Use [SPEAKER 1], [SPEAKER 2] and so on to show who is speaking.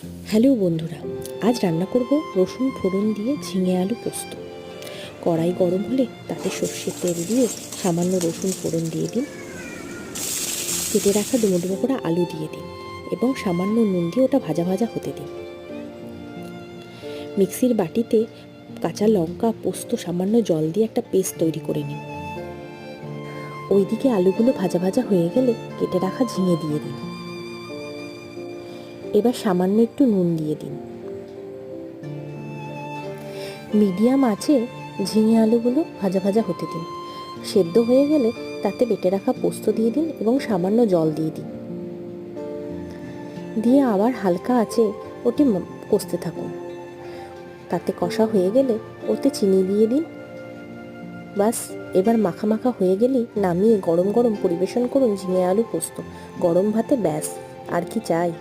[SPEAKER 1] Hello বন্ধুরা, আজ রান্না করব রসুন ফোড়ন দিয়ে ঝিঙে আলু পোস্ত। কড়াই গরম হলে তাতে সর্ষের তেল দিয়ে সামান্য রসুন ফোড়ন দিয়ে দিন। কেটে রাখা ডুমো ডুমো করে আলু দিয়ে দিন এবং সামান্য নুন দিয়ে ওটা ভাজা ভাজা হতে দিন। মিক্সির বাটিতে কাঁচা লঙ্কা, পোস্ত, সামান্য জল দিয়ে একটা পেস্ট তৈরি করে নিন। ওইদিকে আলুগুলো ভাজা ভাজা হয়ে গেলে কেটে রাখা ঝিঙে দিয়ে দিন। এবার সামান্য একটু নুন দিয়ে দিন। মিডিয়াম আঁচে ঝিঙে আলুগুলো ভাজা ভাজা হতে দিন। সেদ্ধ হয়ে গেলে তাতে বেটে রাখা পোস্ত দিয়ে দিন এবং সামান্য জল দিয়ে দিন। দিয়ে আবার হালকা আঁচে ওটি কষতে থাকুন। তাতে কষা হয়ে গেলে ওতে চিনি দিয়ে দিন। বাস, এবার মাখা মাখা হয়ে গেলেই নামিয়ে গরম গরম পরিবেশন করুন ঝিঙে আলু পোস্ত। গরম ভাতে ব্যাস, আর কি চাই।